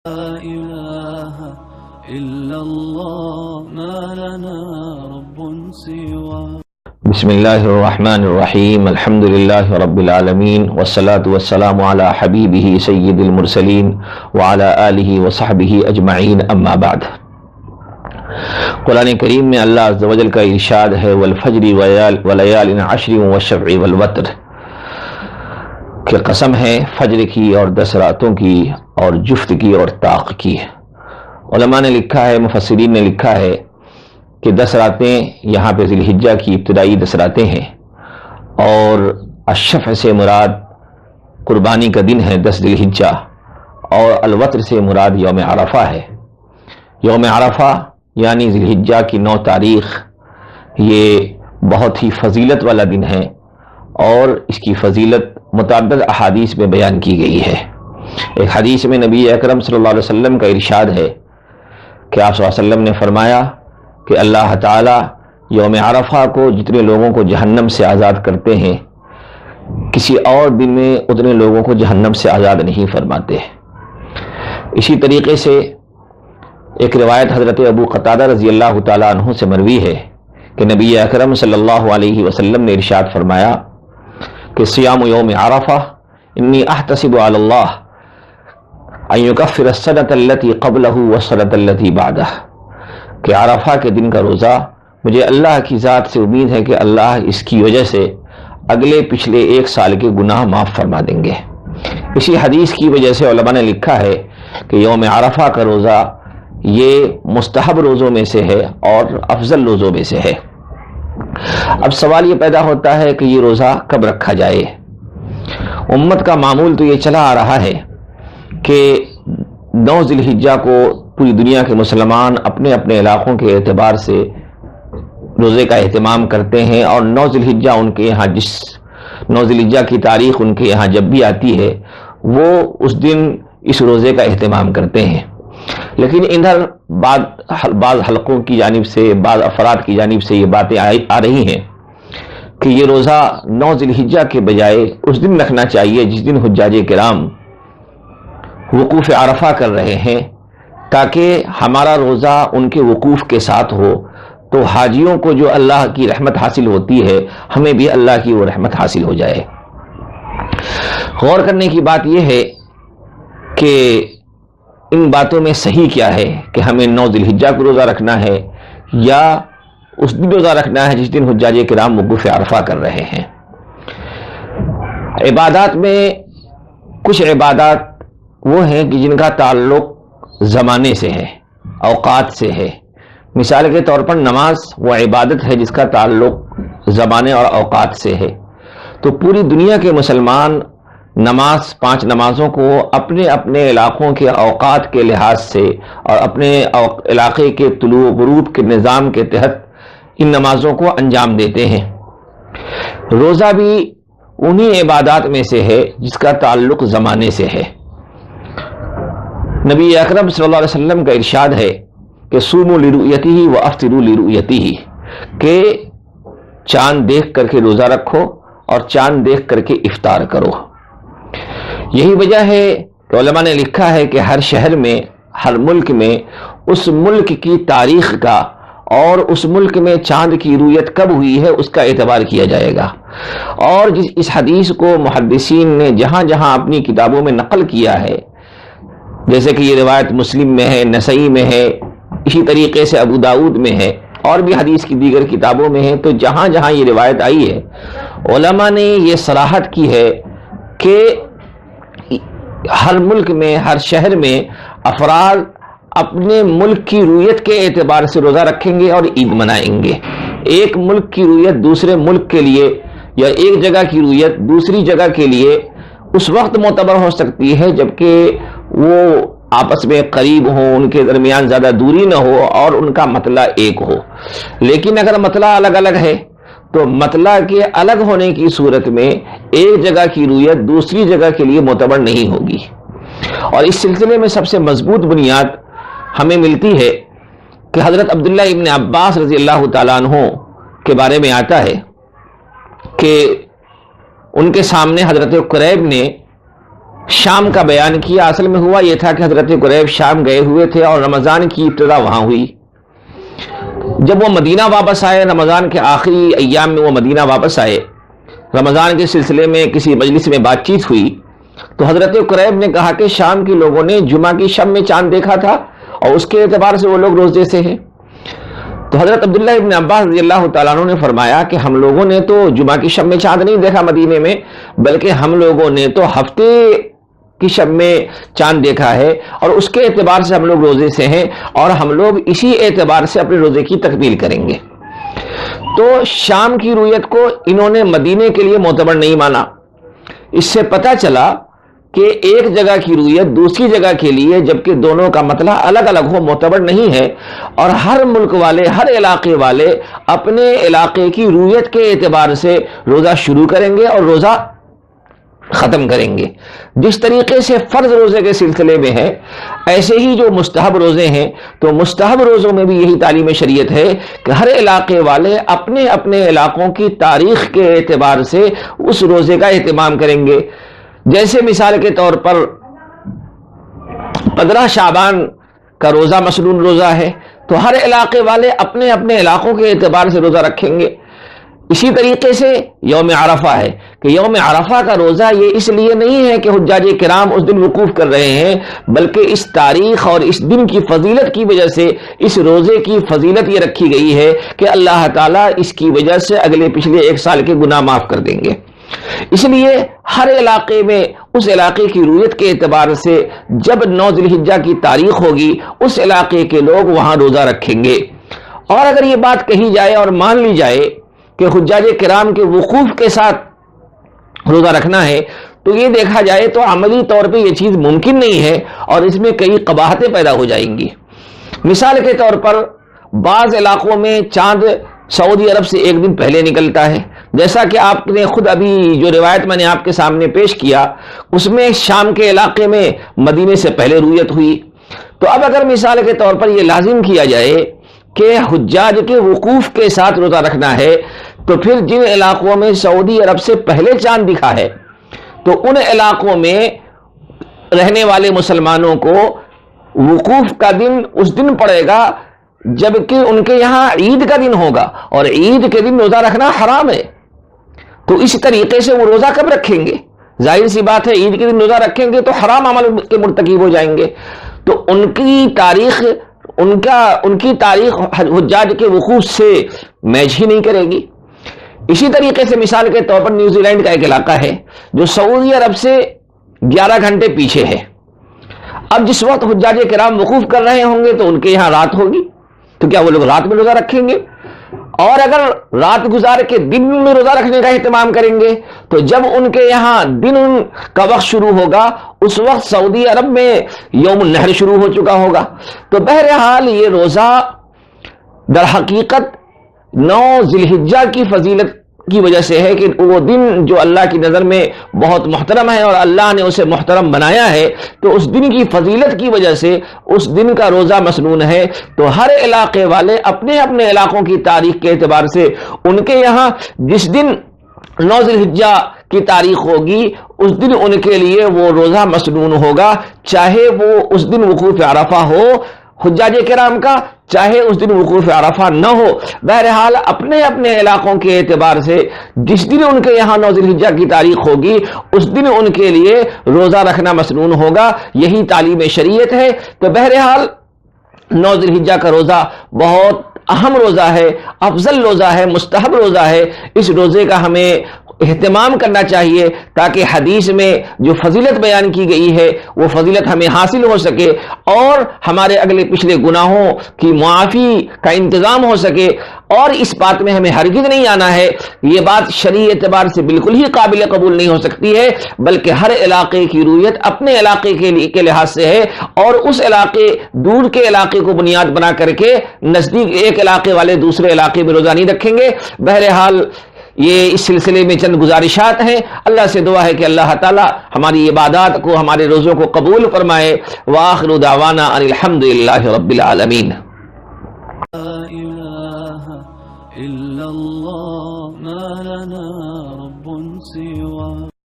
لا إله إلا الله ما لنا رب سوى. بسم اللہ الرحمن الرحیم. الحمد للہ رب العالمین والصلاة والسلام علی حبیبہ سید المرسلین وعلی آلہ وصحبہ اجمعین. اما بعد. قرآن کریم میں اللہ عز و جل کا ارشاد ہے والفجر ولیال عشر والشفع والوتر، کہ قسم ہے فجر کی اور 10 راتوں کی اور جفت کی اور طاق کی. علماء نے لکھا ہے، مفسرین نے لکھا ہے کہ 10 راتیں یہاں پہ ذلحجہ کی ابتدائی 10 راتیں ہیں، اور الشفع سے مراد قربانی کا دن ہے 10 ذلحجہ، اور الوتر سے مراد یوم عرفہ ہے. یوم عرفہ یعنی ذلحجہ کی 9 تاریخ یہ بہت ہی فضیلت والا دن ہے، اور اس کی فضیلت متعدد احادیث میں بیان کی گئی ہے. ایک حدیث میں نبی اکرم صلی اللہ علیہ وسلم کا ارشاد ہے کہ آپ صلی اللہ علیہ وسلم نے فرمایا کہ اللہ تعالی یوم عرفہ کو جتنے لوگوں کو جہنم سے آزاد کرتے ہیں، کسی اور دن میں اتنے لوگوں کو جہنم سے آزاد نہیں فرماتے. اسی طریقے سے ایک روایت حضرت ابو قتادہ رضی اللہ تعالیٰ عنہ سے مروی ہے کہ نبی اکرم صلی اللہ علیہ وسلم نے ارشاد فرمایا کہ صیام یوم عرفہ انی احتسب علی اللہ ان یکفر السنۃ التی قبلہ والسنۃ التی بعدہ، کہ عرفہ کے دن کا روزہ مجھے اللہ کی ذات سے امید ہے کہ اللہ اس کی وجہ سے اگلے پچھلے 1 سال کے گناہ معاف فرما دیں گے. اسی حدیث کی وجہ سے علماء نے لکھا ہے کہ یوم عرفہ کا روزہ یہ مستحب روزوں میں سے ہے اور افضل روزوں میں سے ہے. اب سوال یہ پیدا ہوتا ہے کہ یہ روزہ کب رکھا جائے؟ امت کا معمول تو یہ چلا آ رہا ہے کہ 9 ذلحجہ کو پوری دنیا کے مسلمان اپنے اپنے علاقوں کے اعتبار سے روزے کا اہتمام کرتے ہیں، اور 9 ذلحجہ ان کے یہاں 9 ذلحجہ کی تاریخ ان کے یہاں جب بھی آتی ہے وہ اس دن اس روزے کا اہتمام کرتے ہیں. لیکن ادھر بعض حلقوں کی جانب سے، بعض افراد کی جانب سے یہ باتیں آ رہی ہیں کہ یہ روزہ 9 ذلحجہ کے بجائے اس دن رکھنا چاہیے جس دن حجاج کرام وقوف عرفہ کر رہے ہیں، تاکہ ہمارا روزہ ان کے وقوف کے ساتھ ہو، تو حاجیوں کو جو اللہ کی رحمت حاصل ہوتی ہے ہمیں بھی اللہ کی وہ رحمت حاصل ہو جائے. غور کرنے کی بات یہ ہے کہ ان باتوں میں صحیح کیا ہے کہ ہمیں 9 ذلحجہ کو روزہ رکھنا ہے یا اس دن روزہ رکھنا ہے جس دن حجاج کرام وقوف عرفہ کر رہے ہیں. عبادات میں کچھ عبادات وہ ہیں کہ جن کا تعلق زمانے سے ہے، اوقات سے ہے. مثال کے طور پر نماز وہ عبادت ہے جس کا تعلق زمانے اور اوقات سے ہے. تو پوری دنیا کے مسلمان نماز 5 نمازوں کو اپنے اپنے علاقوں کے اوقات کے لحاظ سے اور اپنے علاقے کے طلوع غروب کے نظام کے تحت ان نمازوں کو انجام دیتے ہیں. روزہ بھی انہی عبادات میں سے ہے جس کا تعلق زمانے سے ہے. نبی اکرم صلی اللہ علیہ وسلم کا ارشاد ہے کہ صوموا لرؤیتہ وافطروا لرؤیتہ، کہ چاند دیکھ کر کے روزہ رکھو اور چاند دیکھ کر کے افطار کرو. یہی وجہ ہے کہ علماء نے لکھا ہے کہ ہر شہر میں، ہر ملک میں اس ملک کی تاریخ کا اور اس ملک میں چاند کی رؤیت کب ہوئی ہے اس کا اعتبار کیا جائے گا. اور اس حدیث کو محدثین نے جہاں جہاں اپنی کتابوں میں نقل کیا ہے، جیسے کہ یہ روایت مسلم میں ہے، نسائی میں ہے، اسی طریقے سے ابو داؤد میں ہے، اور بھی حدیث کی دیگر کتابوں میں ہے، تو جہاں جہاں یہ روایت آئی ہے علماء نے یہ صراحت کی ہے کہ ہر ملک میں، ہر شہر میں افراد اپنے ملک کی رؤیت کے اعتبار سے روزہ رکھیں گے اور عید منائیں گے. ایک ملک کی رؤیت دوسرے ملک کے لیے یا ایک جگہ کی رؤیت دوسری جگہ کے لیے اس وقت معتبر ہو سکتی ہے جبکہ وہ آپس میں قریب ہوں، ان کے درمیان زیادہ دوری نہ ہو اور ان کا مطلع ایک ہو. لیکن اگر مطلع الگ الگ ہے تو مطلع کے الگ ہونے کی صورت میں ایک جگہ کی رؤیت دوسری جگہ کے لیے معتبر نہیں ہوگی. اور اس سلسلے میں سب سے مضبوط بنیاد ہمیں ملتی ہے کہ حضرت عبداللہ ابن عباس رضی اللہ تعالیٰ عنہ کے بارے میں آتا ہے کہ ان کے سامنے حضرت قریب نے شام کا بیان کیا. اصل میں ہوا یہ تھا کہ حضرت قریب شام گئے ہوئے تھے اور رمضان کی ابتدا وہاں ہوئی. جب وہ مدینہ واپس آئے، رمضان کے آخری ایام میں وہ مدینہ واپس آئے، رمضان کے سلسلے میں کسی مجلس میں بات چیت ہوئی تو حضرت قریب نے کہا کہ شام کے لوگوں نے جمعہ کی شب میں چاند دیکھا تھا اور اس کے اعتبار سے وہ لوگ روزے سے ہیں. تو حضرت عبداللہ ابن عباس رضی اللہ تعالیٰ عنہ نے فرمایا کہ ہم لوگوں نے تو جمعہ کی شب میں چاند نہیں دیکھا مدینے میں، بلکہ ہم لوگوں نے تو ہفتے کی شب میں چاند دیکھا ہے اور اس کے اعتبار سے ہم لوگ روزے سے ہیں اور ہم لوگ اسی اعتبار سے اپنے روزے کی تکمیل کریں گے. تو شام کی رویت کو انہوں نے مدینے کے لیے معتبر نہیں مانا. اس سے پتہ چلا کہ ایک جگہ کی رویت دوسری جگہ کے لیے جبکہ دونوں کا مطلع الگ الگ ہو معتبر نہیں ہے، اور ہر ملک والے، ہر علاقے والے اپنے علاقے کی رویت کے اعتبار سے روزہ شروع کریں گے اور روزہ ختم کریں گے. جس طریقے سے فرض روزے کے سلسلے میں ہے، ایسے ہی جو مستحب روزے ہیں تو مستحب روزوں میں بھی یہی تعلیم شریعت ہے کہ ہر علاقے والے اپنے اپنے علاقوں کی تاریخ کے اعتبار سے اس روزے کا اہتمام کریں گے. جیسے مثال کے طور پر 15 شعبان کا روزہ مسنون روزہ ہے تو ہر علاقے والے اپنے اپنے علاقوں کے اعتبار سے روزہ رکھیں گے. اسی طریقے سے یوم عرفہ ہے کہ یوم عرفہ کا روزہ یہ اس لیے نہیں ہے کہ حجاج کرام اس دن وقوف کر رہے ہیں، بلکہ اس تاریخ اور اس دن کی فضیلت کی وجہ سے اس روزے کی فضیلت یہ رکھی گئی ہے کہ اللہ تعالیٰ اس کی وجہ سے اگلے پچھلے 1 سال کے گناہ معاف کر دیں گے. اس لیے ہر علاقے میں اس علاقے کی رویت کے اعتبار سے جب 9 ذلحجہ کی تاریخ ہوگی اس علاقے کے لوگ وہاں روزہ رکھیں گے. اور اگر یہ بات کہی جائے اور مان لی جائے کہ حجاج کرام کے وقوف کے ساتھ روزہ رکھنا ہے تو یہ دیکھا جائے تو عملی طور پہ یہ چیز ممکن نہیں ہے اور اس میں کئی قباحتیں پیدا ہو جائیں گی. مثال کے طور پر بعض علاقوں میں چاند سعودی عرب سے 1 دن پہلے نکلتا ہے، جیسا کہ آپ نے خود ابھی جو روایت میں نے آپ کے سامنے پیش کیا اس میں شام کے علاقے میں مدینے سے پہلے رویت ہوئی. تو اب اگر مثال کے طور پر یہ لازم کیا جائے کہ حجاج کے وقوف کے ساتھ روزہ رکھنا ہے تو پھر جن علاقوں میں سعودی عرب سے پہلے چاند دکھا ہے تو ان علاقوں میں رہنے والے مسلمانوں کو وقوف کا دن اس دن پڑے گا جبکہ ان کے یہاں عید کا دن ہوگا اور عید کے دن روزہ رکھنا حرام ہے. تو اس طریقے سے وہ روزہ کب رکھیں گے؟ ظاہر سی بات ہے عید کے دن روزہ رکھیں گے تو حرام عمل کے مرتکب ہو جائیں گے. تو ان کی تاریخ حجاج کے وقوف سے میچ ہی نہیں کرے گی. اسی طریقے سے مثال کے طور پر نیوزی لینڈ کا ایک علاقہ ہے جو سعودی عرب سے 11 گھنٹے پیچھے ہے. اب جس وقت حجاج کرام وقوف کر رہے ہوں گے تو ان کے یہاں رات ہوگی تو کیا وہ لوگ رات میں روزہ رکھیں گے؟ اور اگر رات گزار کے دن میں روزہ رکھنے کا اہتمام کریں گے تو جب ان کے یہاں دن کا وقت شروع ہوگا اس وقت سعودی عرب میں یوم النحر شروع ہو چکا ہوگا. تو بہرحال یہ روزہ در حقیقت 9 ذلحجہ کی فضیلت کی وجہ سے ہے کہ وہ دن جو اللہ کی نظر میں بہت محترم ہے اور اللہ نے اسے محترم بنایا ہے تو اس دن کی فضیلت کی وجہ سے اس دن کا روزہ مسنون ہے. تو ہر علاقے والے اپنے اپنے علاقوں کی تاریخ کے اعتبار سے ان کے یہاں جس دن 9 ذلحجہ کی تاریخ ہوگی اس دن ان کے لیے وہ روزہ مسنون ہوگا، چاہے وہ اس دن وقوف عرفہ ہو حجاج کرام کا، چاہے اس دن وقوف عرفہ نہ ہو. بہرحال اپنے اپنے علاقوں کے اعتبار سے جس دن ان کے یہاں 9 ذلحجہ کی تاریخ ہوگی اس دن ان کے لیے روزہ رکھنا مسنون ہوگا. یہی تعلیم شریعت ہے. تو بہرحال 9 ذلحجہ کا روزہ بہت اہم روزہ ہے، افضل روزہ ہے، مستحب روزہ ہے. اس روزے کا ہمیں اہتمام کرنا چاہیے تاکہ حدیث میں جو فضیلت بیان کی گئی ہے وہ فضیلت ہمیں حاصل ہو سکے اور ہمارے اگلے پچھلے گناہوں کی معافی کا انتظام ہو سکے. اور اس بات میں ہمیں ہرگز نہیں آنا ہے، یہ بات شرعی اعتبار سے بالکل ہی قابل قبول نہیں ہو سکتی ہے، بلکہ ہر علاقے کی رویت اپنے علاقے کے لحاظ سے ہے اور اس علاقے دور کے علاقے کو بنیاد بنا کر کے نزدیک ایک علاقے والے دوسرے علاقے میں روزہ نہیں رکھیں گے. بہرحال یہ اس سلسلے میں چند گزارشات ہیں. اللہ سے دعا ہے کہ اللہ تعالی ہماری عبادات کو، ہمارے روزوں کو قبول فرمائے. وآخر دعوانا ان الحمدللہ رب العالمین. لا إله إلا الله ما لنا رب سواه